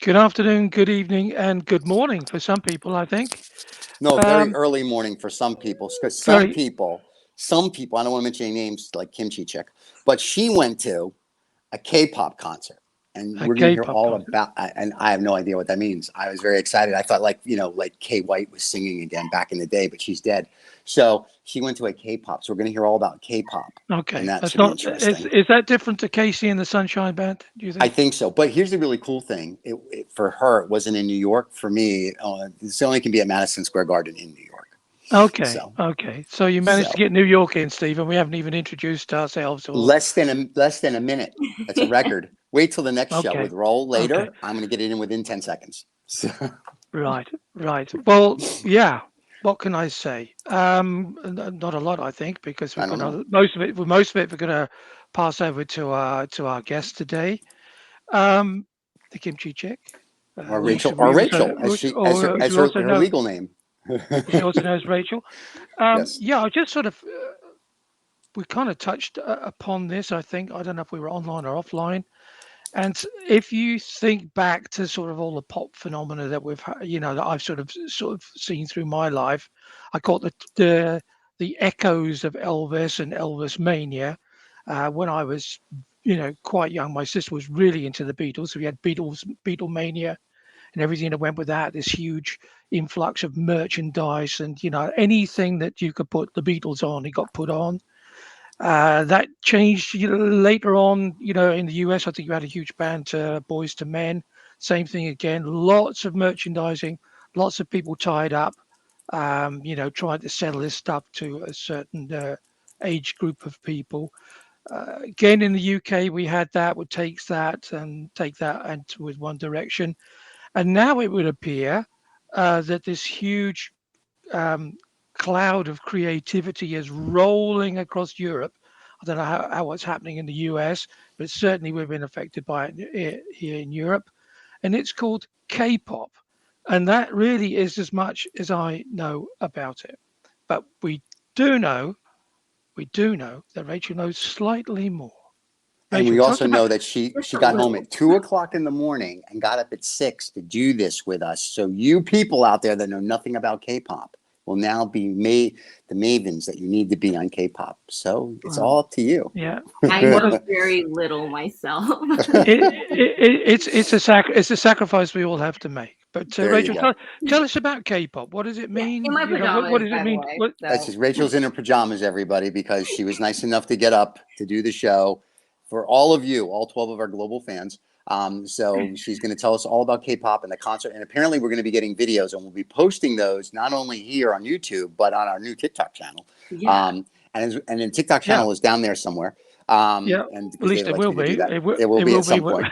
Good afternoon, good evening, and good morning for some people, I think. No, very Um, early morning for some people, because very some people, I don't want to mention any names like Kimchi Chick, but she went to a K-pop concert, and a we're going to hear K-pop all concert. about. And I have no idea what that means. I was very excited. I thought like Kay White was singing again back in the day, but she's dead. So she went to a K-pop. So we're going to hear all about K-pop, and Okay, that that's should be not. Is interesting. is that different to Casey and the Sunshine Band? Do you I think? think so. But here's the really cool thing. For her, it wasn't in New York. For me, this only can be at Madison Square Garden in New York. Okay, So, okay. So you managed to so get New York in, Stephen. We haven't even introduced ourselves, or less than a minute. That's a record. Wait till the next show okay, with Roll okay. later. I'm going to get it in within 10 seconds. So, Right, right. Well, yeah. What can I say? Not a lot, I think, because we're I don't know. gonna most of it we're gonna pass over to our guest today. Um, the Kimchi Chick, Or we Rachel, should or we also Rachel, as she as her or as you her, also her know legal name. she also knows Rachel. Yes. Yeah, I just sort of we kind of touched upon this. I think I don't know if we were online or offline. And if you think back to sort of all the pop phenomena that that I've sort of seen through my life, I call it the echoes of Elvis and Elvis mania. When I was, quite young, my sister was really into the Beatles. So we had Beatlemania, and everything that went with that. This huge influx of merchandise, and anything that you could put the Beatles on, it got put on. That changed later on. In the US, I think you had a huge ban to Boys to Men. Same thing again. Lots of merchandising, lots of people tied up. Trying to sell this stuff to a certain age group of people. Again, in the UK, we had that. Would takes that and take that and with one direction. And now it would appear that this huge um, cloud of creativity is rolling across Europe. I don't know how what's happening in the US, but certainly we've been affected by it here in Europe. And it's called K-pop. And that really is as much as I know about it. But do know, we do know that Rachel knows slightly more. And Rachel, we tell us also about. know that she Just she a got home little. at 2 o'clock in the morning and got up at 6 to do this with us. So you people out there that know nothing about K-pop will now be made the mavens that you need to be on K-pop. So it's Well, all up to you. Yeah. I What know a very little myself. it's a sacrifice we all have to make. But There you Rachel, go. tell us about K-pop. What does it Yeah, in mean? my What pajamas, does it by the mean? way. What? That's So just Rachel's in her pajamas, everybody, because she was nice enough to get up to do the show for all of you, all 12 of our global fans. So she's going to tell us all about K-pop and the concert. And apparently, we're going to be getting videos, and we'll be posting those not only here on YouTube, but on our new TikTok channel. yeah. And the TikTok Yeah, channel is down there somewhere. yeah. And At because they least it like will me to be. do that, It will. it will It be will at be. some point.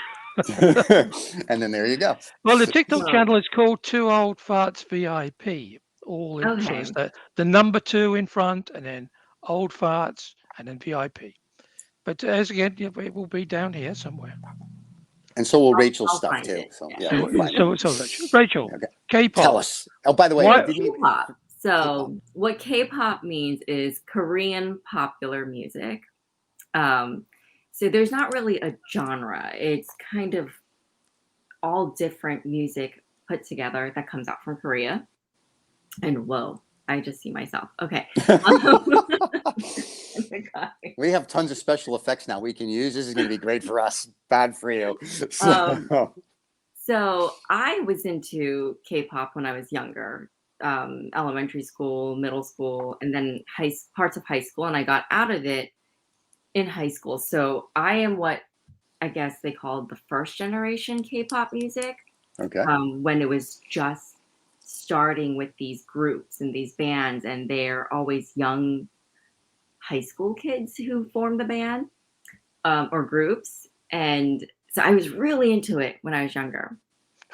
And then there you go. Well, the TikTok Well, channel is called Two Old Farts VIP. All in so it's okay. the number two in front, and then Old Farts, and then VIP. But as again, yeah, it will be down here somewhere. And so will I'll, Rachel's I'll stuff find too. it. So yeah, Yeah. we'll find it. Rachel, Okay. Tell K-pop. us. Oh, by the way, I Why? didn't even. K-pop. K-pop. So what K-pop means is Korean popular music. Um, so there's not really a genre. It's kind of all different music put together that comes out from Korea. And whoa, I just see myself. Okay. We have tons of special effects now we can use. This is going to be great for us, bad for you. um, So, so I was into K-pop when I was younger, elementary school, middle school, and then parts of high school, and I got out of it in high school. So I am what I guess they called the first generation K-pop music, okay. when it was just starting with these groups and these bands, and they're always young high school kids who form the band, or groups. And so I was really into it when I was younger.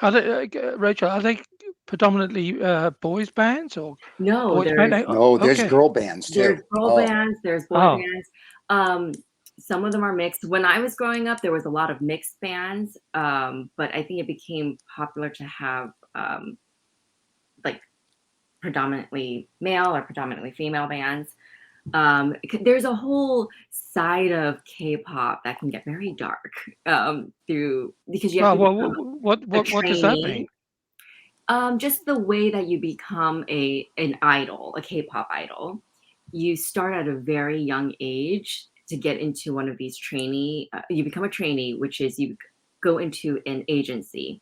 Rachel, are they predominantly boys bands or No, boys band? No, there's Okay. girl bands there's too. girl Oh, bands, there's boy Oh, bands. Um, some of them are mixed. When I was growing up, there was a lot of mixed bands, but I think it became popular to have, like predominantly male or predominantly female bands. There's a whole side of K-pop that can get very dark through because you have Well, to well, become a what does that mean? trainee. Just the way that you become an idol, a K-pop idol. You start at a very young age to get into one of these trainee. You become a trainee, which is you go into an agency,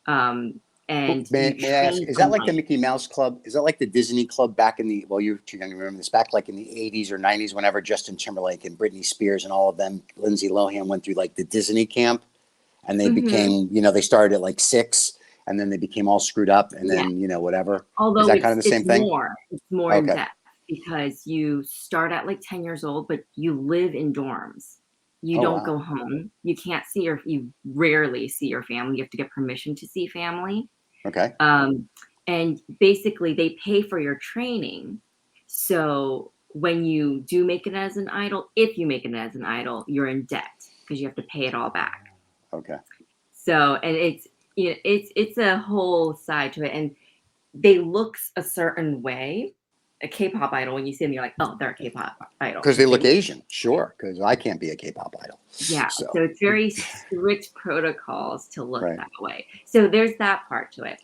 um, and you May I ask, train is for that like the money. Mickey Mouse Club? Is that like the Disney Club back in the, well, you're too young to remember this, back like in the 80s or 90s, whenever Justin Timberlake and Britney Spears and all of them, Lindsay Lohan went through like the Disney camp and they Hmm. became, they started at like 6 and then they became all screwed up and Yeah. then, whatever. Is Although that kind of the same thing? it's more in Okay. depth because you start at like 10 years old, but you live in dorms. You Oh, don't wow. go home. You rarely see your family. You have to get permission to see family. Okay. Um, and basically they pay for your training. So when you do make it as an idol, if you make it as an idol, you're in debt because you have to pay it all back. Okay. So, and it's a whole side to it. And they look a certain way. A K-pop idol, when you see them, you're like, oh, they're a K-pop idol Because they because they look look, Asian. Sure. Because I can't be a K-pop idol. yeah. So So, it's very strict protocols to look right. that way. So there's that part to it.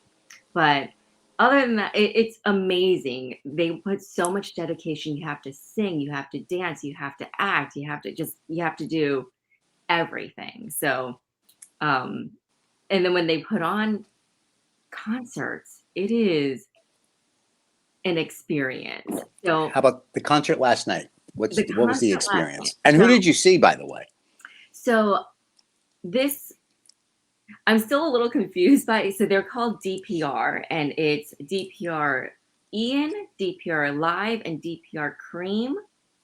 But other than that, it's amazing. They put so much dedication. You have to sing, you have to dance, you have to act, you have to do everything. So, um, and then when they put on concerts, it is an experience. So How about the concert last night? the What was the concert last night. experience? And who did you see, by the way? So this, I'm still a little confused by. So they're called DPR, and it's DPR Ian, DPR Live, and DPR Cream,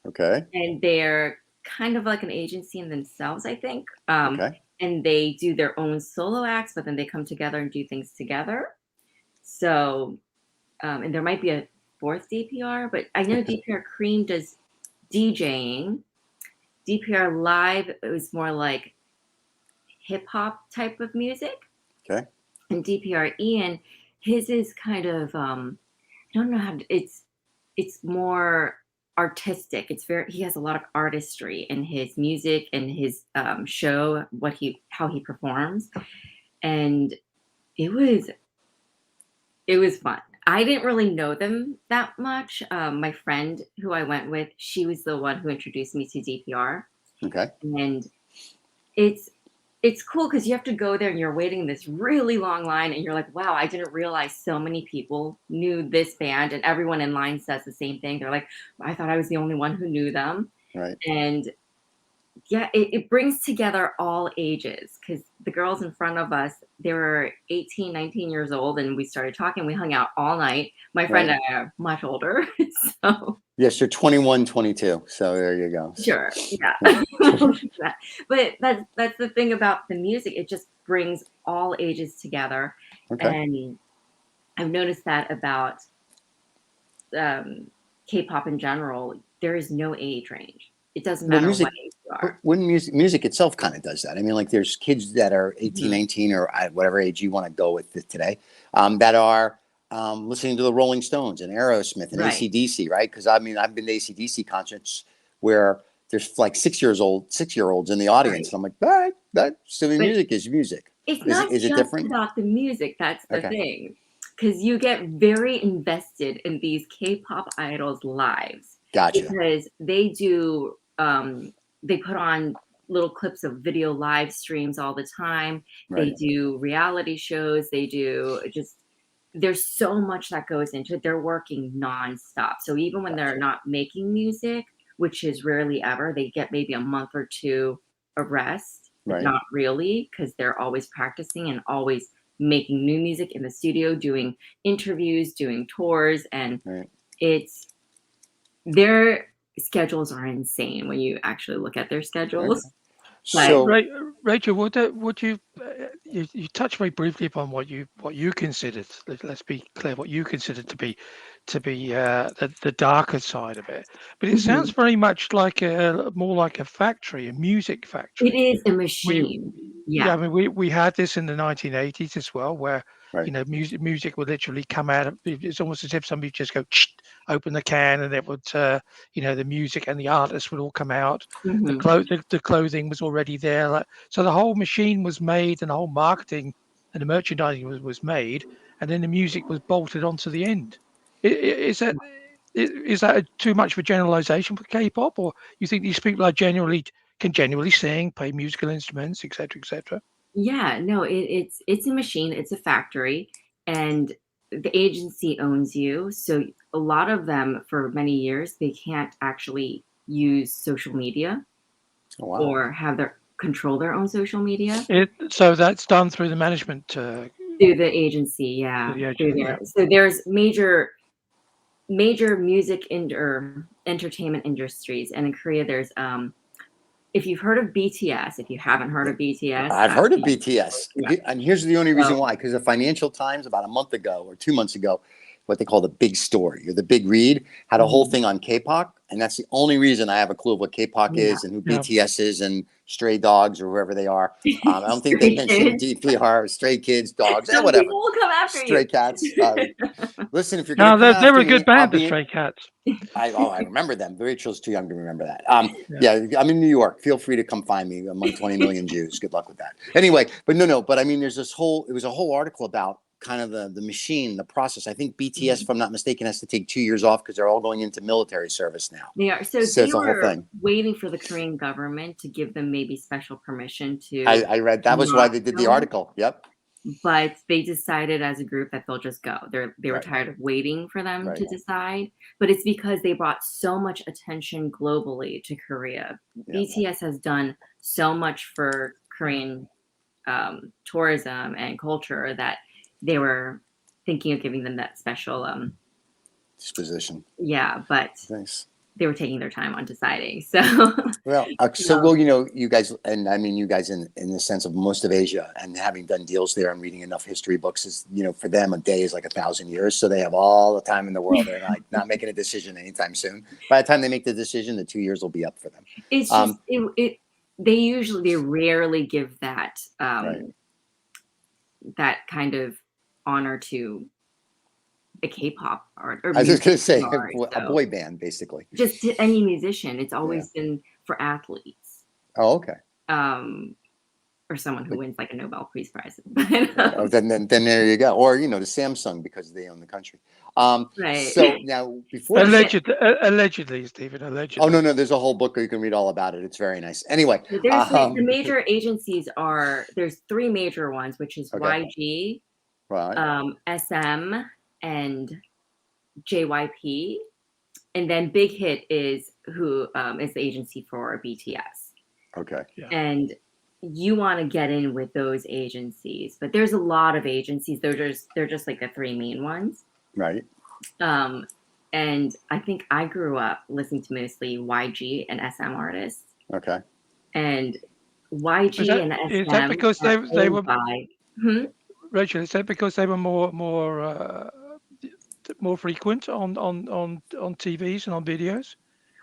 Okay. and they're kind of like an agency in themselves, I think. Okay. And they do their own solo acts, but then they come together and do things together. So, and there might be a fourth DPR, but I know DPR Cream does DJing. DPR Live, it was more like hip hop type of music. Okay. And DPR Ian, his is kind of I don't know it's more artistic. It's very he has a lot of artistry in his music and his show, how he performs. And it was it was fun. I didn't really know them that much. My friend who I went with, she was the one who introduced me to DPR. Okay. And it's it's cool because you have to go there and you're waiting in this really long line and you're like, wow, I didn't realize so many people knew this band, and everyone in line says the same thing. They're like, I thought I was the only one who knew them. Right. And yeah, it brings together all ages because the girls in front of us, they were 18, 19 years old, and we started talking. We hung out all night. My friend Right. and I are much older. So Yes, you're 21, 22. So there you go. So, sure, yeah. yeah. But that's the thing about the music. It just brings all ages together, Okay. and I've noticed that about K-pop in general. There is no age range. It doesn't Well, matter what music, age you are. when music itself kind of does that. I mean, like there's kids that are 18, Mhm. 19, or whatever age you want to go with today, that are listening to the Rolling Stones and Aerosmith and Right. AC/DC, right? Because I mean, I've been to AC/DC concerts where there's like 6-year-olds in the audience. Right. And I'm like, all right, so the But music is music. it's Is not it just different? about the music. That's the Okay. thing, because you get very invested in these K-pop idols' lives Gotcha. because they put on little clips of video live streams all the time. They Right. do reality shows. They do just there's so much that goes into it. They're working nonstop. So even when they're Gotcha. not making music, which is rarely ever, they get maybe a month or two of rest, but Right. not really because they're always practicing and always making new music in the studio, doing interviews, doing tours, and Right. it's their schedules are insane when you actually look at their Okay. schedules. But So, Right, Rachel, would you, you touched very briefly upon what you considered. Let's be clear. What you considered to be to be the darker side of it. But it sounds Mhm. very much like more like a factory, a music It factory. is a We, machine. yeah, Yeah. I mean, we had this in the 1980s as well, where Right. music would literally come out of it's almost as if somebody just go open the can and it would the music and the artists would all come out. Mhm. The clothing was already there, like, so the whole machine was made and the whole marketing and the merchandising was made, and then the music was bolted onto the end. Is that is that too much of a generalization for K-pop, or you think these people are genuinely can genuinely sing, play musical instruments, etc., etc.? Yeah, no, it's a machine, it's a factory, and the agency owns you. So a lot of them, for many years, they can't actually use social media Oh, wow. or have their control their own social media So that's done through the management through the agency. through Yeah, the through agent. Yeah. there. So there's major music or entertainment industries, and in Korea, there's if you've heard of BTS, if you haven't heard Yeah. of BTS, I've heard of yeah, BTS. yeah. And here's the only So reason why, because the Financial Times about a month ago or 2 months ago, what they call the big story or the big read, had a whole mhm, thing on K-pop. And that's the only reason I have a clue of what K-pop yeah. is and who Yeah. BTS is and Stray Dogs or whoever they are. I don't think they Stray mentioned kids. DPR, Stray Kids, Dogs, Some whatever. people will come after you. Stray Cats. Listen, if you're going No, to come they were after a good me, I'll band, the be Stray Cats. I remember them. Rachel's too young to remember that. Yeah. Yeah, I'm in New York. Feel free to come find me among 20 million Jews. Good luck with that. Anyway, but no. But I mean, there's this whole. It was a whole article about kind of the machine, the process. I think BTS, if I'm not mistaken, has to take 2 years off because they're all going into military service now. They are. So So they it's a whole were thing. waiting for the Korean government to give them maybe special permission I, to I read that was why not they did the film, article. Yep. but they decided as a group that they'll just go. They were Right. tired of waiting for them Right. to decide. But it's because they brought so much attention globally to Korea. Yep. BTS has done so much for Korean tourism and culture that they were thinking of giving them that special Disposition. yeah, but Nice. they were taking their time on deciding. So Well, so you guys, and I mean, you guys in the sense of most of Asia and having done deals there and reading enough history books is, for them, a day is like 1,000 years. So they have all the time in the world. They're not making a decision anytime soon. By the time they make the decision, the 2 years will be up for them. it's just Um, they rarely give right. that kind of honor to a K-pop art or I was just music going to say art. a So boy band, basically. just to any musician, it's Yeah. always been for athletes. Oh, okay. Um or someone who But, wins like a Nobel Peace Prize. oh, then there you go. Or, the Samsung because they own the country. Right. So now before the show, Allegedly, Stephen, oh, allegedly. no, there's a whole book where you can read all about it. It's very nice. Anyway, There's the major agencies there's three major ones, which is okay. YG, Right. SM, and JYP. And then Big Hit is who is the agency for BTS. Okay. Yeah. And you want to get in with those agencies, but there's a lot of agencies. They're just like the three main ones. Right. And I think I grew up listening to mostly YG and SM artists. Okay. And YG and Is that SM because are they owned were by. Hmm? Rachel? Is that because they were more frequent on TVs and on videos?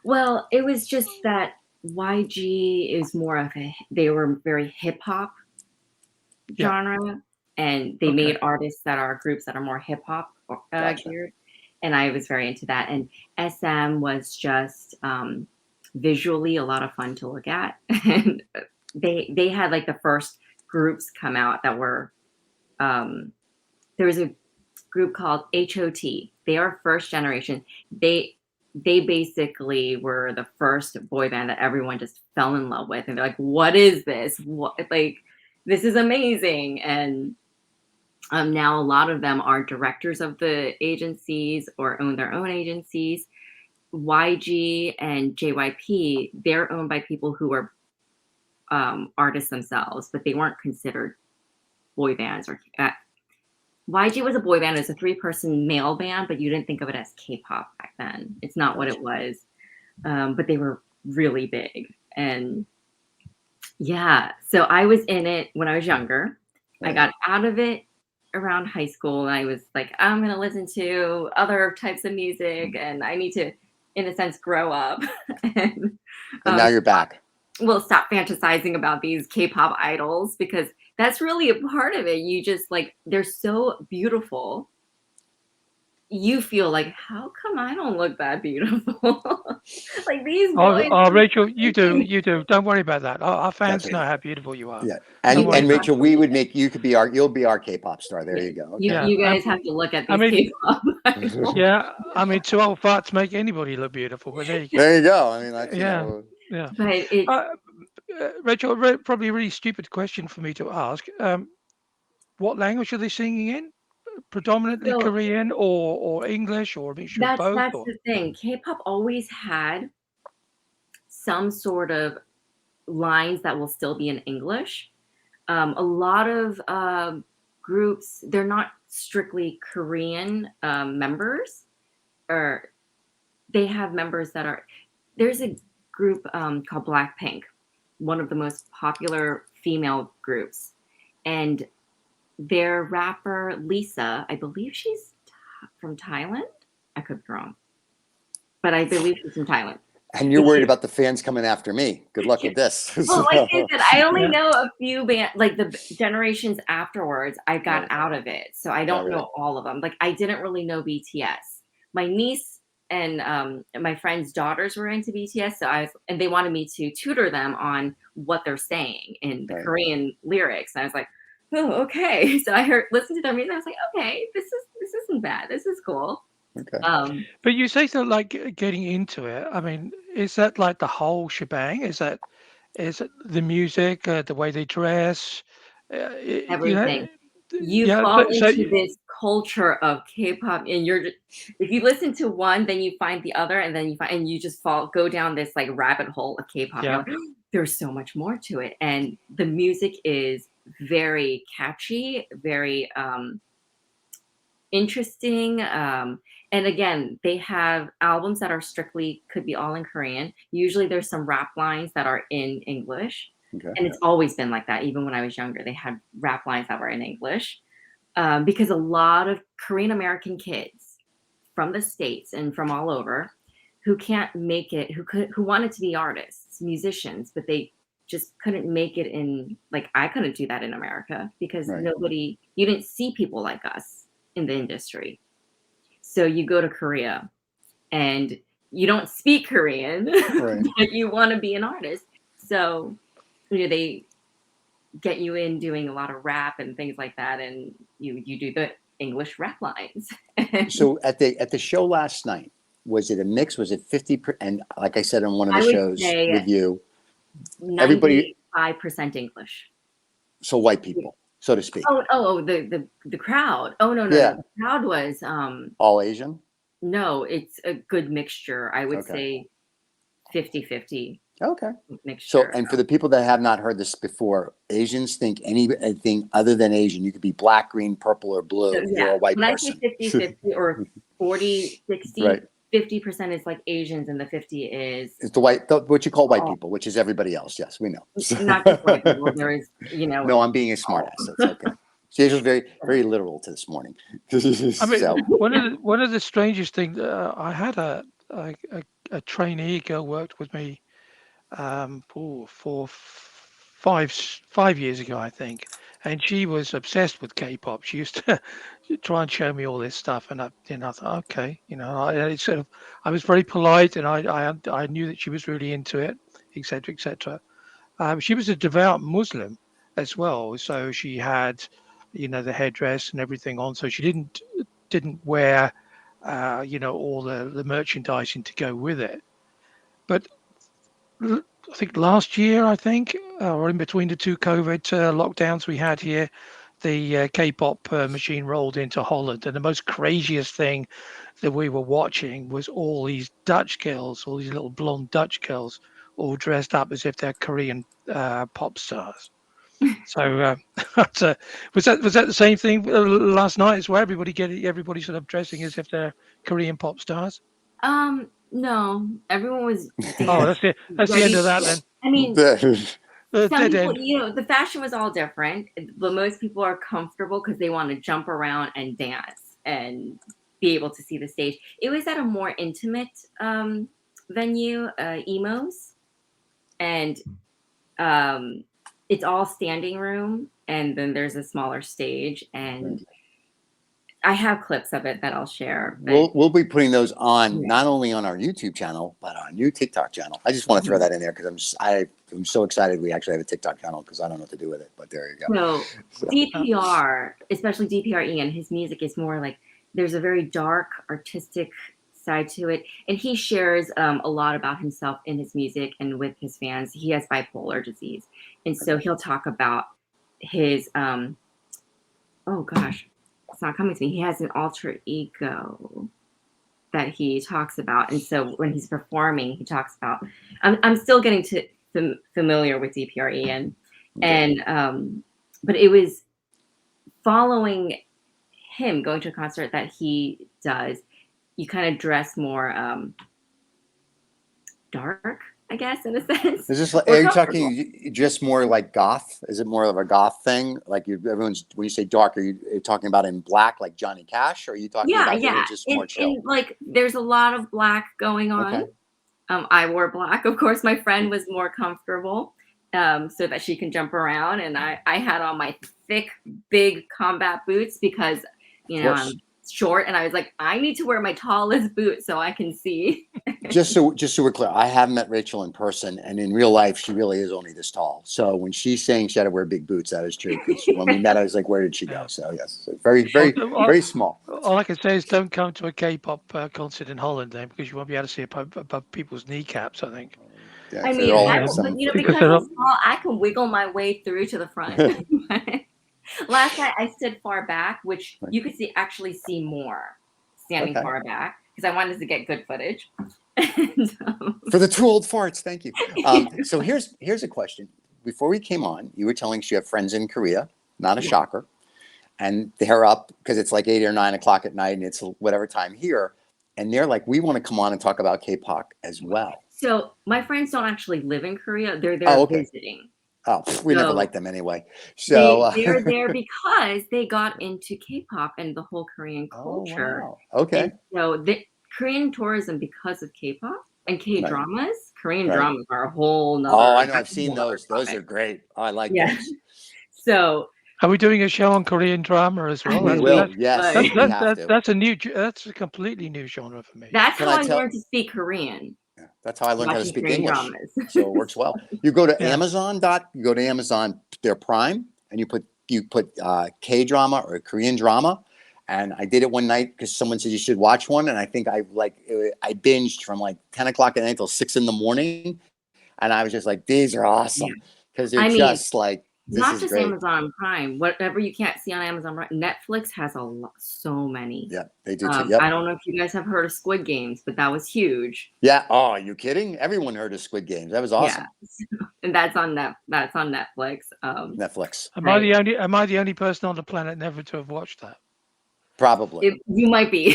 Well, it was just that YG is more of they were very hip hop Yeah. genre, and they Okay. made artists that are groups that are more hip hop Gotcha. geared, and I was very into that. And SM was just visually a lot of fun to look at, and they had like the first groups come out that were there was a group called HOT. They are first generation. They basically were the first boy band that everyone just fell in love with, and they're like, "What is this? What like this is amazing!" And now a lot of them are directors of the agencies or own their own agencies. YG and JYP, they're owned by people who are artists themselves, but they weren't considered boy bands or YG was a boy band. It was a three-person male band, but you didn't think of it as K-pop back then. It's not what it Gotcha. was. But they were really big. And yeah, so I was in it when I was younger. I Right. got out of it around high school, and I was like, I'm gonna listen to other types of music, and I need to, in a sense, grow up and And now you're back. well, stop fantasizing about these K-pop idols because that's really a part of it. You just like they're so beautiful. You feel like, how come I don't look that beautiful? Like these boys. Rachel, you do. Don't worry about that. Our fans That's it. know how beautiful you are. Yeah. Don't worry And about Rachel, we would make you'll be our K-pop star. There you go. You, Okay. Yeah. you guys have to look at I these mean, K-pop idols. yeah. I mean, two old farts make anybody look beautiful. But there you go. There you go. I mean, that's Yeah. Yeah. But it's Rachel, probably a really stupid question for me to ask. What language are they singing in? Predominantly so Korean or English or a mixture of both? that's Or the thing. K-pop always had some sort of lines that will still be in English. A lot of groups, they're not strictly Korean members, or they have members that are. There's a group called Blackpink, one of the most popular female groups, and their rapper Lisa, I believe she's from Thailand. I could be wrong, but I believe she's from Thailand. And you're worried about the fans coming after me. Good luck with this. Well, like I said, I only Yeah. know a few like the generations afterwards. I got Right. out of it, so I don't really. know all of them. Like I didn't really know BTS. My niece and my friend's daughters were into BTS, and they wanted me to tutor them on what they're saying in the Right. Korean lyrics. And I was like, oh, okay. So I listened to their music. I was like, okay, this isn't bad. This is cool. Okay. But you say so like getting into it. I mean, is that like the whole shebang? Is it the music, the way they dress? You know, Everything. You yeah. fall So into this culture of K-pop, and if you listen to one, then you find the other, and then you just go down this like rabbit hole of K-pop. You're yeah. like, there's so much more to it, and the music is very catchy, very interesting. And again, they have albums that are strictly could be all in Korean. Usually, there's some rap lines that are in English. Okay. And it's always been like that. Even when I was younger, they had rap lines that were in English because a lot of Korean American kids from the States and from all over who can't make it, who wanted to be artists, musicians, but they just couldn't make it in, like I couldn't do that in America because Right. you didn't see people like us in the industry. So you go to Korea and you don't speak Korean, Right. but you want to be an artist. So they get you in doing a lot of rap and things like that, and you do the English rap lines. So at the show last night, was it a mix? Was it 50? And like I said on one of I the would shows say with you, everybody, 95% English. so white people, so to speak. The crowd. Oh no, Yeah. the crowd was All Asian? no, it's a good mixture. I would Okay. say 50-50 Okay. mixture. So, and for the people that have not heard this before, Asians think anything other than Asian. You could be black, green, purple, or blue. So, You're a white when person. I say 50-50 or 40-60, Right. 50% is like Asians and the 50 is It's what you call white people, which is everybody else. Yes, we know. not just white people. There is, No, I'm being a smartass. That's okay. She was very, very literal to this morning. I mean, So, one of the strangest things. I had a trainee girl worked with me for 5 years ago, I think, and she was obsessed with K-pop. She used to try and show me all this stuff, and I thought, okay, I was very polite, and I knew that she was really into it, etc., etc. She was a devout Muslim as well, so she had, the headdress and everything on, so she didn't wear, all the merchandising to go with it, but. I think last year, or in between the two COVID lockdowns we had here, the K-pop machine rolled into Holland, and the most craziest thing that we were watching was all these Dutch girls, all these little blonde Dutch girls, all dressed up as if they're Korean pop stars. So, was that the same thing last night as well? Everybody sort of dressing as if they're Korean pop stars. No, everyone was Oh, dancing. that's the end of that then. I mean, Some dead people, end. the fashion was all different, but most people are comfortable because they want to jump around and dance and be able to see the stage. It was at a more intimate venue, Emos, and it's all standing room, and then there's a smaller stage, and I have clips of it that I'll share. But We'll be putting those on yeah. not only on our YouTube channel but our new TikTok channel. I just want to throw that in there because I'm so excited we actually have a TikTok channel because I don't know what to do with it. But there you go. So DPR, especially DPRE, and his music is more like there's a very dark artistic side to it, and he shares a lot about himself in his music and with his fans. He has bipolar disease, and so he'll talk about his oh gosh, it's not coming to me. He has an alter ego that he talks about, and so when he's performing, he talks about. I'm still getting familiar with DPRE, and but it was following him going to a concert that he does. You kind of dress more dark, I guess, in a sense. Is this like, are you talking just more like goth? Is it more of a goth thing? Like everyone's, when you say dark, are you talking about in black like Johnny Cash, or are you talking about just more chill? Like there's a lot of black going on. Okay. I wore black, of course. My friend was more comfortable, so that she can jump around, and I had on my thick, big combat boots because I'm short, and I was like, I need to wear my tallest boot so I can see. just so we're clear, I have met Rachel in person, and in real life, she really is only this tall. So when she's saying she had to wear big boots, that is true. Because when we met, I was like, "Where did she go?" So yes, so very small. All I can say is don't come to a K-pop concert in Holland then, because you won't be able to see above people's kneecaps, I think. Yeah, I mean, because I'm small, I can wiggle my way through to the front. Last night I stood far back, which you could actually see more standing far back because I wanted to get good footage. For the two old farts, thank you. So here's a question. Before we came on, you were telling us you have friends in Korea, not a shocker, and they're up because it's like 8 or 9 o'clock at night, and it's whatever time here, and they're like, we want to come on and talk about K-pop as well. So my friends don't actually live in Korea; they're there visiting. Oh, we never liked them anyway. So they're there because they got into K-pop and the whole Korean culture. Oh, wow. Okay. And so the Korean tourism because of K-pop and K-dramas. Korean dramas are a whole nother. Oh, I know. I've seen those. Those are great. Oh, I like those. So are we doing a show on Korean drama as well? We will. Yes. That's a completely new genre for me. That's how I learned to speak Korean. Yeah, that's how I learned how to speak English. Dramas. So it works well. You go to Amazon, their Prime, and you put K-drama or Korean drama. And I did it one night because someone said you should watch one, and I think I binged from like 10 o'clock at night until 6 in the morning, and I was just like, these are awesome because they're just like. Not just Amazon Prime, whatever you can't see on Amazon Prime. Netflix has so many. Yeah, they do too. Yep. I don't know if you guys have heard of Squid Games, but that was huge. Yeah. Oh, are you kidding? Everyone heard of Squid Games. That was awesome. Yeah. And that's on Netflix. Netflix. Am I the only person on the planet never to have watched that? Probably. You might be.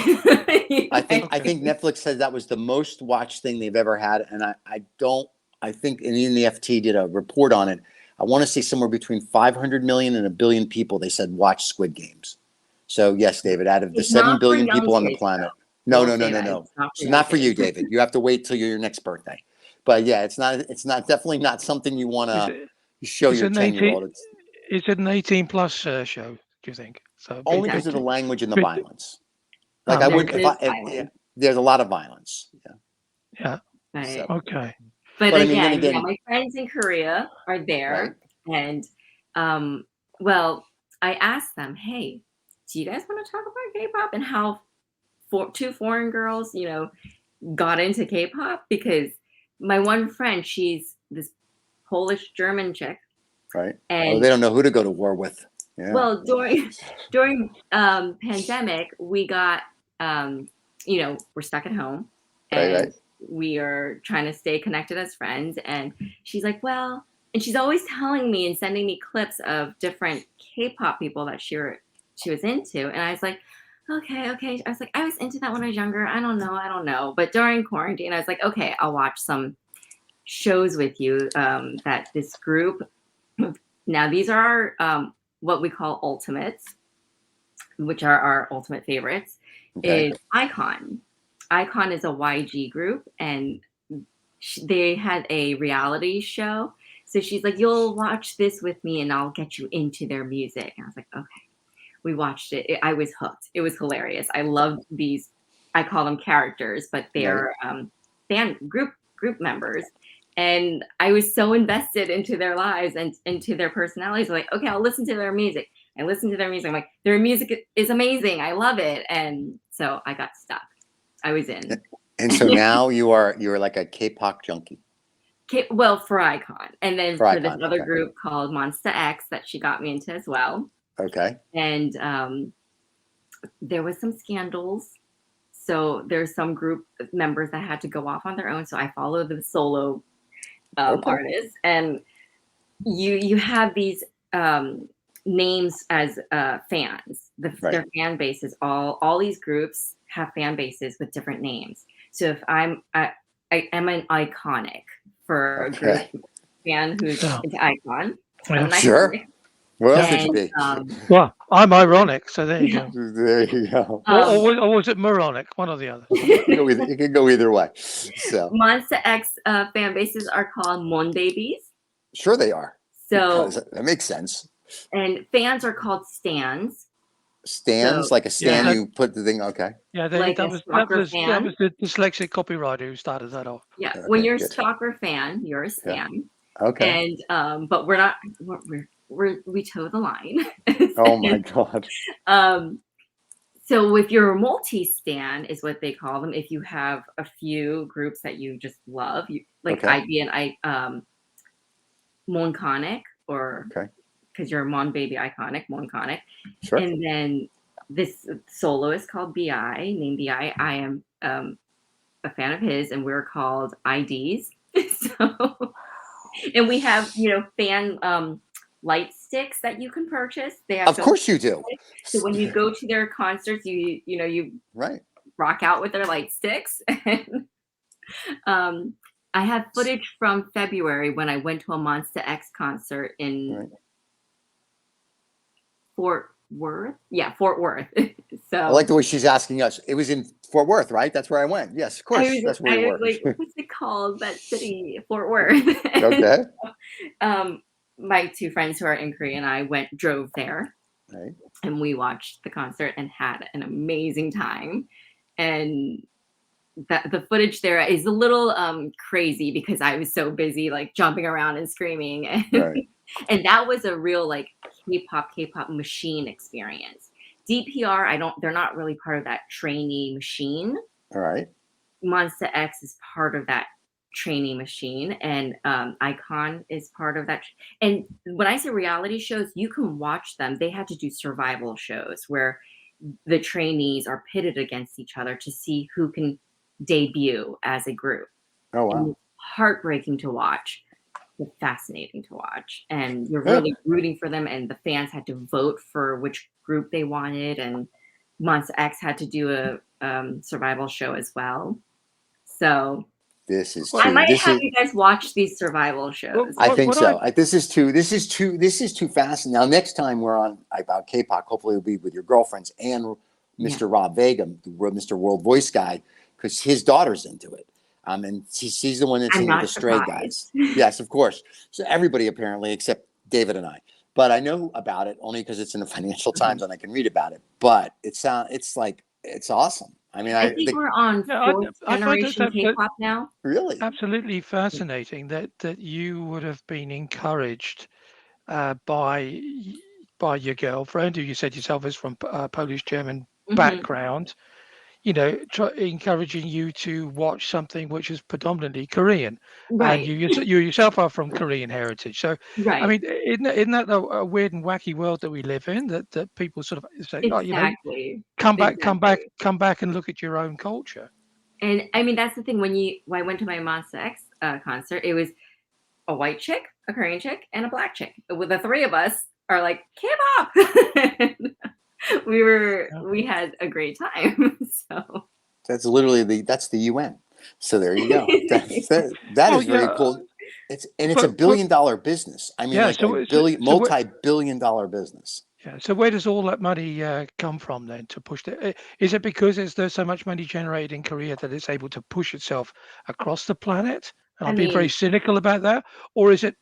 I think Netflix said that was the most watched thing they've ever had, and I think and even the FT did a report on it. I want to say somewhere between 500 million and 1 billion people, they said, watch Squid Games. So yes, David, out of the 7 billion people on the planet. No. It's not for you, David. You have to wait till your next birthday. But yeah, it's definitely not something you want to show your 10-year-old. Is it an 18 plus show, do you think? So only because of the language and the violence. Like I wouldn't, there's a lot of violence. Yeah. So. Okay. But again, my friends in Korea are there, and well, I asked them, "Hey, do you guys want to talk about K-pop and how two foreign girls, got into K-pop?" Because my one friend, she's this Polish German chick, right? And they don't know who to go to war with. Yeah. Well, during pandemic, we got we're stuck at home, and we are trying to stay connected as friends. And she's like, well, and she's always telling me and sending me clips of different K-pop people that she was into. And I was like, okay. I was like, I was into that when I was younger. I don't know. But during quarantine, I was like, okay, I'll watch some shows with you that this group. Now these are our what we call ultimates, which are our ultimate favorites. Okay. Is Icon. Icon is a YG group, and they had a reality show. So she's like, "You'll watch this with me, and I'll get you into their music." And I was like, "Okay." We watched it. I was hooked. It was hilarious. I loved these. I call them characters, but they're band group members, and I was so invested into their lives and into their personalities. I'm like, okay, I'll listen to their music. I listened to their music. I'm like, their music is amazing. I love it, and so I got stuck. I was in. And so now you're like a K-pop junkie. Well, for Icon, and then For for this Icon, other okay. group called Monsta X that she got me into as well. Okay. And there was some scandals. So there's some group members that had to go off on their own. So I follow the solo artists, and you have these names as fans. Their fan bases, all these groups have fan bases with different names. So if I am an iconic for a group fan who's into Icon. I'm sure. iconic. What else would you be? Well, I'm ironic, so there you go. There you go. Or was it moronic? One or the other. It can go either way. So Monsta X fan bases are called Mon Babies. Sure they are. So that makes sense. And fans are called stands. Stands, so, like a stand you put the thing. Okay. Yeah, like that was the dyslexic copywriter who started that off. Yeah, okay, when you're a stalker fan, you're a stan. Yeah. Okay. And but we're not. We toe the line. Oh my god. So if you're a multi-stan is what they call them. If you have a few groups that you just love, like I'd be an Monconic, or because you're a Mon Baby iconic, Monconic. Sure. And then this solo is called BI, named BI. I am a fan of his, and we're called IDs. So, and we have fan light sticks that you can purchase. They have, of course you do. So when you go to their concerts, you rock out with their light sticks. And I have footage from February when I went to a Monsta X concert in Fort Worth. Yeah, Fort Worth. So I like the way she's asking us. It was in Fort Worth, right? That's where I went. Yes, of course. That's where we were. Like, what's it called? That city, Fort Worth. Okay. My two friends who are in Korea and I drove there, and we watched the concert and had an amazing time. And the footage there is a little crazy because I was so busy like jumping around and screaming, and that was a real like K-pop machine experience. DPR, they're not really part of that trainee machine. All right. Monsta X is part of that training machine, and Icon is part of that. And when I say reality shows, you can watch them. They had to do survival shows where the trainees are pitted against each other to see who can debut as a group. Oh wow. And heartbreaking to watch, but fascinating to watch, and you're really rooting for them, and the fans had to vote for which group they wanted, and Monsta X had to do a survival show as well. So this is I might have you guys watch these survival shows. I think so. This is too fast. Now, next time we're on about K-pop, hopefully it'll be with your girlfriends and Mr. Rob Vega, Mr. World Voice Guy, because his daughter's into it. And she's the one that's into the Stray Guys. Yes, of course. So everybody apparently, except David and I. But I know about it only because it's in the Financial Times and I can read about it. But it's awesome. I mean, I think we're on fourth generation K-pop now. Really? Absolutely fascinating that you would have been encouraged by your girlfriend, who you said yourself is from Polish-German background, encouraging you to watch something which is predominantly Korean. And you yourself are from Korean heritage. So, I mean, isn't that a weird and wacky world that we live in, that people sort of say, come back and look at your own culture. And I mean, that's the thing. When I went to my Monsta X concert, it was a white chick, a Korean chick, and a black chick. With the three of us are like, K-pop. We had a great time. So that's literally that's the UN. So there you go. That Well, is very yeah, cool. It's a but billion-dollar business. I mean, yeah. like a multi-billion-dollar business. Yeah. So where does all that money come from then to push the? Is it because there's so much money generated in Korea that it's able to push itself across the planet? And I I'm being very mean, cynical about that, or is it,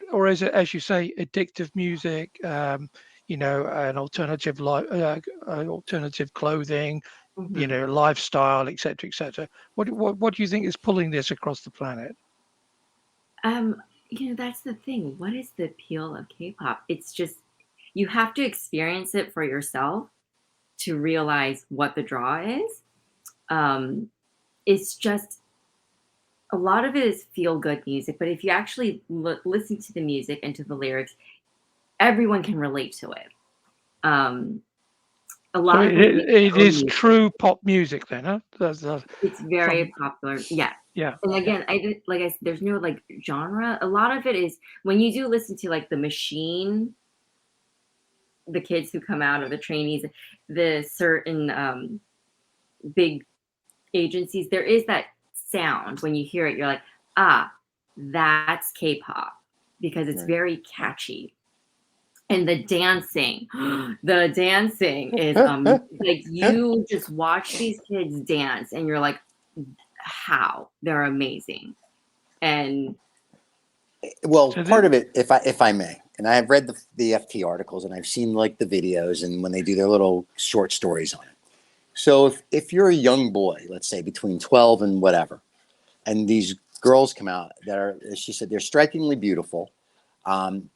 as you say, addictive music? An alternative alternative clothing, mhm. lifestyle, etc., etc. What do you think is pulling this across the planet? Um, that's the thing. What is the appeal of K-pop? It's just you have to experience it for yourself to realize what the draw is. Um, it's just a lot of it is feel good music, but if you actually listen to the music and to the lyrics, everyone can relate to it. Um, a So lot of it, them make it their own is music. true pop music then, huh? That's It's from very popular. Yes. yeah, And yeah, again, I did like I said, there's no like genre. A lot of it is when you do listen to like the machine, the kids who come out or the trainees, the certain big agencies, there is that sound when you hear it, you're like, ah, that's K-pop because it's Right. very catchy. And the dancing, the dancing is like you just watch these kids dance and you're like, how? They're amazing. And Well, so part of it, if I may, and I have read the FT articles and I've seen like the videos and when they do their little short stories on it. So if you're a young boy, let's say between 12 and whatever, and these girls come out that are, as she said, they're strikingly beautiful.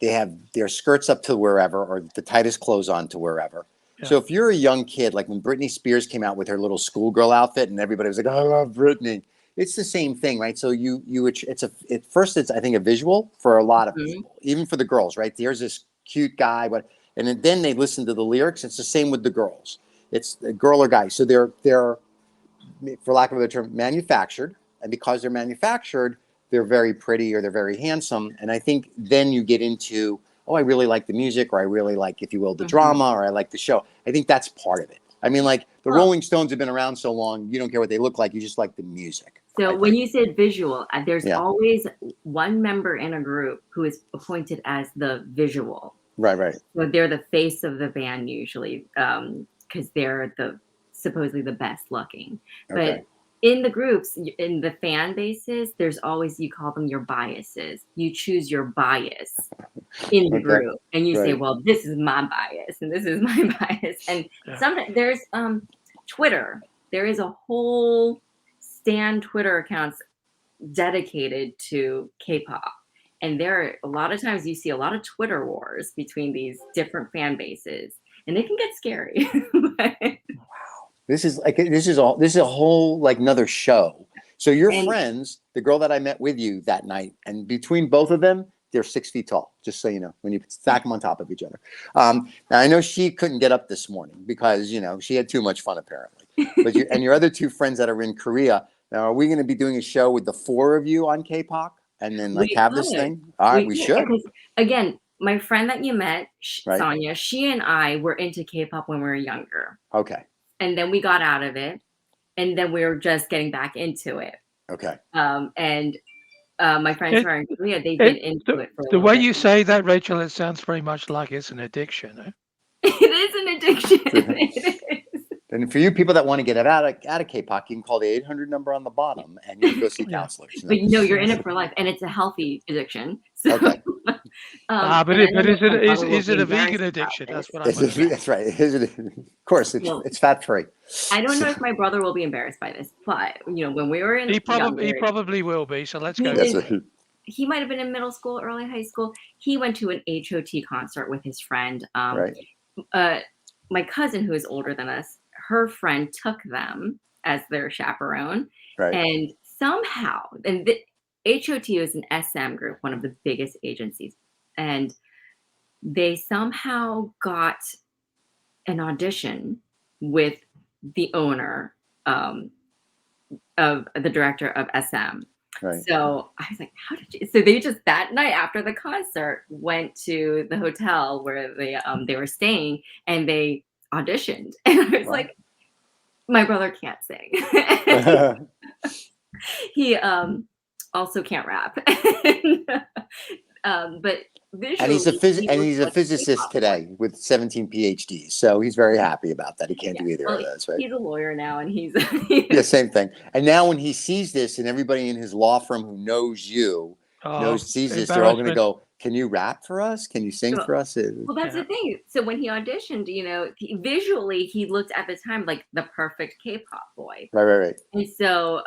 They have their skirts up to wherever, or the tightest clothes on to wherever. yeah. So if you're a young kid, like when Britney Spears came out with her little schoolgirl outfit, and everybody was like, "I love Britney," it's the same thing, right? So at first it's I think a visual for a lot of mhm, people, even for the girls, right? There's this cute guy, and then they listen to the lyrics. It's the same with the girls. It's a girl or guy, so they're for lack of a better term, manufactured. And because they're manufactured, they're very pretty or they're very handsome. And I think then you get into, oh, I really like the music, or I really like, if you will, the mhm. drama, or I like the show. I think that's part of it. I mean, like the Well, Rolling Stones have been around so long, you don't care what they look like, you just like the music, so I when think. you said visual, there's Yeah. always one member in a group who is appointed as the visual. Right, right. So they're the face of the band usually, because they're the supposedly the best looking. But Okay. in the groups, in the fan bases, there's always you call them your biases. You choose your bias in the Okay. group, and you say, Right. "Well, this is my bias, and this is my bias." And Yeah. sometimes there's Twitter. There is a whole stan Twitter accounts dedicated to K-pop. And there are a lot of times you see a lot of Twitter wars between these different fan bases, and it can get scary. This is a whole like another show. So your And friends, the girl that I met with you that night, and between both of them, they're 6 feet tall. Just so you know, when you stack them on top of each other. Now I know she couldn't get up this morning because she had too much fun apparently. But you and your other two friends that are in Korea. Now, are we going to be doing a show with the four of you on K-pop and then like we have this could, thing? All right, we we could, should. because again, my friend that you met, Right? Sonia, she and I were into K-pop when we were younger, Okay. and then we got out of it, and then we were just getting back into it. Okay. And my friends who It are in Korea, they've been it into the, it for a the little way bit. you say that, Rachel, it sounds very much like it's an addiction. Eh? It is an addiction. It is. And for you people that want to get out of K-pop, you can call the 800 number on the bottom, and you can go see Yeah. counselors. But you're in it for life, and it's a healthy addiction. So, Okay. But and I it, don't but know if is it my is brother will is be it a embarrassed vegan about addiction? That's this. what I want to know. Yeah. That's right. Of course, So it's fat free. I don't know if my brother will be embarrassed by this, but when we were He in probably he younger, probably will be. So let's he go That's was for it. right. he might have been in middle school, early high school. He went to an HOT concert with his friend. Right. Uh, my cousin, who is older than us, her friend took them as their chaperone, Right. and somehow, and the HOT is an SM group, one of the biggest agencies, and they somehow got an audition with the owner of the director of SM. Right. So I was like, how did you? So they just that night after the concert went to the hotel where they were staying and they auditioned. And I was Wow. like, my brother can't sing. He also can't rap. But And he's visually, he looks he's a like a physicist K-pop boy. today with 17 PhDs. So he's very happy about that. He can't Yeah. do either Well, of those, right? he's a lawyer now, and he's Yeah, same thing. And now when he sees this, and everybody in his law firm who knows you Oh, sees this, they're all going to embarrassment. go, "Can you rap for us? Can you sing well, for us?" well, that's Yeah. the thing. So when he auditioned, visually he looked at the time like the perfect K-pop boy. Right, right, right. And so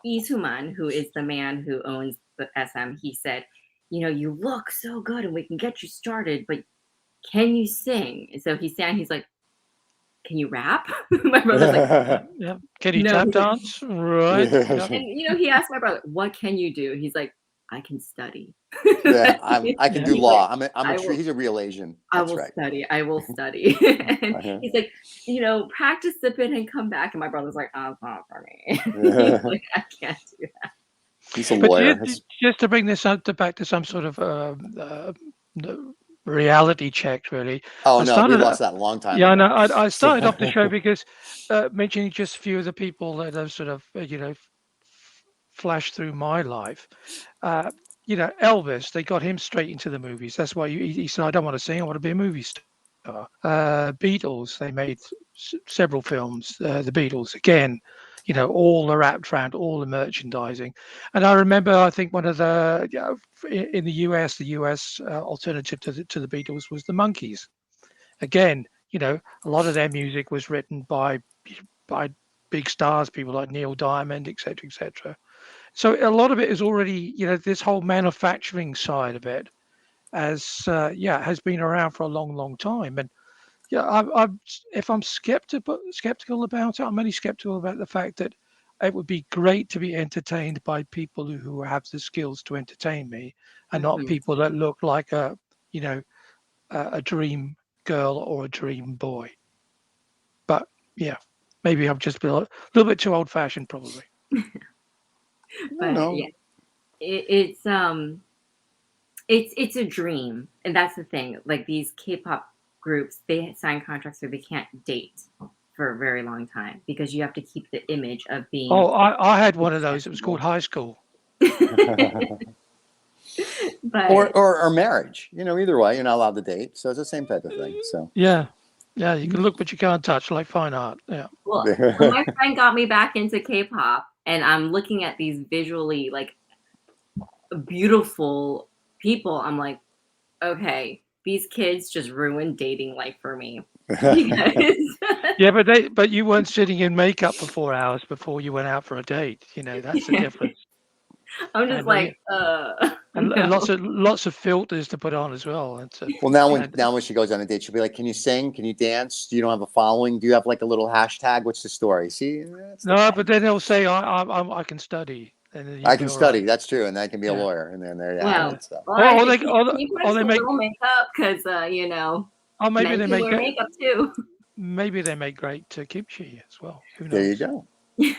Lee Soo-man, who is the man who owns the SM, he said, you look so good and we can get you started, but can you sing? And so he's like, can you rap? My brother's like, Yeah. Can you no. tap He's like, dance? Right. Yep. and he asked my brother, what can you do? He's like, I can study. Yeah, I can Yeah. do He's like, law. I'm a I true. will He's a real Asian. I That's will right. study. I will study. And Uh-huh. he's like, practice the bit and come back. And my brother's like, oh, it's not for me. He's Yeah. like, I can't do He's a But lawyer. just to bring this up back to some sort of the reality check, really. Oh I no, we started. lost that a long time Yeah, I know. ago. I So, started off the show because mentioning just a few of the people that have sort of flashed through my life. Uh, Elvis, they got him straight into the movies. That's why he said, "I don't want to sing. I want to be a movie star." Beatles, they made several films. The Beatles, again, all the wrapped around all the merchandising. And I remember, I think one of the in the US alternative to the Beatles was the Monkees. Again, a lot of their music was written by big stars, people like Neil Diamond, etc., etc. So a lot of it is already, this whole manufacturing side of it, as has been around for a long, long time. And yeah, if I'm skeptical about it, I'm only skeptical about the fact that it would be great to be entertained by people who have the skills to entertain me, and that. not people that look like you know, a dream girl or a dream boy. But yeah, maybe I'm just a little bit too old fashioned, probably. no, But yeah, no. it's a dream, and that's the thing. Like these K-pop groups, they sign contracts where they can't date for a very long time because you have to keep the image of being Oh, I had one of those. It was called accessible. High School. But Or marriage. Either way, you're not allowed to date. So it's the same type of thing. So Yeah, yeah. You can look, but you can't touch, like fine art. Yeah. well, when my friend got me back into K-pop, and I'm looking at these visually like beautiful people, I'm like, okay, these kids just ruined dating life for me because Yeah, but you weren't sitting in makeup for 4 hours before you went out for a date. That's the difference. I'm just And like, and no. lots of filters to put on as well. well, now when And now when she goes on a date, she'll be like, "Can you sing? Can you dance? Do you don't have a following? Do you have like a little hashtag? What's the story?" See, that's the no, problem. but then they'll say I can study, and then you'll I be can all right. study. That's true, and I can be a Yeah, lawyer, and then there you have Well, yeah. it. So all Or, right, or but they can you put or in they some make little makeup? Because, or men can wear makeup too. maybe they make great kimchi as well. Who there you knows? go. Yeah.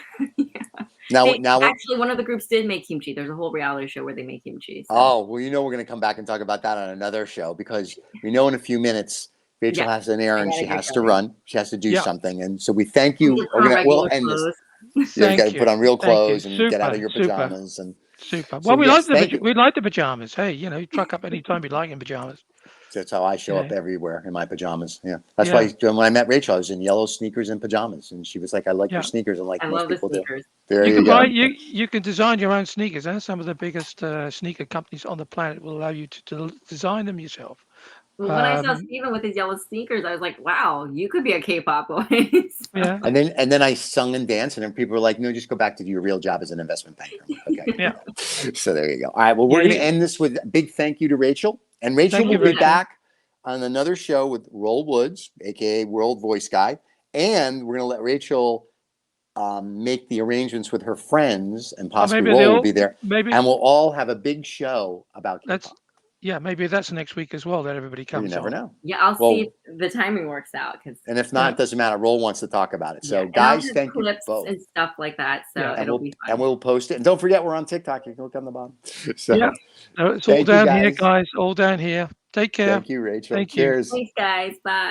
Now, They now, actually, one of the groups did make kimchi. There's a whole reality show where they make kimchi. So, oh, well, we're going to come back and talk about that on another show because we know in a few minutes Rachel yeah, has an I errand she gotta get has to going. run. She has to do Yeah. something, and so we thank I'm you. just put on We'll regular end this. clothes. You've got to Thank put you. on real Thank you. clothes and get out of Super, your super, pajamas, and super. Well, so yes, thank you. we like the pajamas. Hey, truck up anytime you like in pajamas. That's how I show Yeah. up everywhere in my pajamas. Yeah, that's why Yeah. when I met Rachel, I was in yellow sneakers and pajamas, and she was like, "I like your Yeah. sneakers," and like I most love the people do. sneakers. There You you can buy go. you can design your own sneakers, and some of the biggest sneaker companies on the planet will allow you to design them yourself. Well, when I saw Um, Steven with his yellow sneakers, I was like, wow, you could be a K-pop boy. So, yeah, And then I sung and danced, and then people were like, "No, just go back to your real job as an investment banker." I'm like, "Okay." yeah, So there you go. All right. Well, we're yeah. going to end this with a big thank you to Rachel, and Rachel Thank you, will be Rachel. back on another show with Roll Woods, aka World Voice Guy, and we're going to let Rachel make the arrangements with her friends, and Or possibly Roll will be there, maybe and we'll all have a big show about that's K-pop. maybe that's next week as well that everybody You comes never on. know. yeah, I'll see Well, if the timing works out. Because, and if not, Yeah, it doesn't matter. Roll wants to talk about it. yeah, So, and I'll guys, have thank you clips both. and stuff like that. So yeah, And it'll we'll be and fun. we'll post it. And don't forget, we're on TikTok. You can look on the bottom. yeah. So, No, it's all thank you, down here, guys. guys. All down here. Take care. Thank you, Rachel. Thank you. Cheers. Thanks, guys. Bye.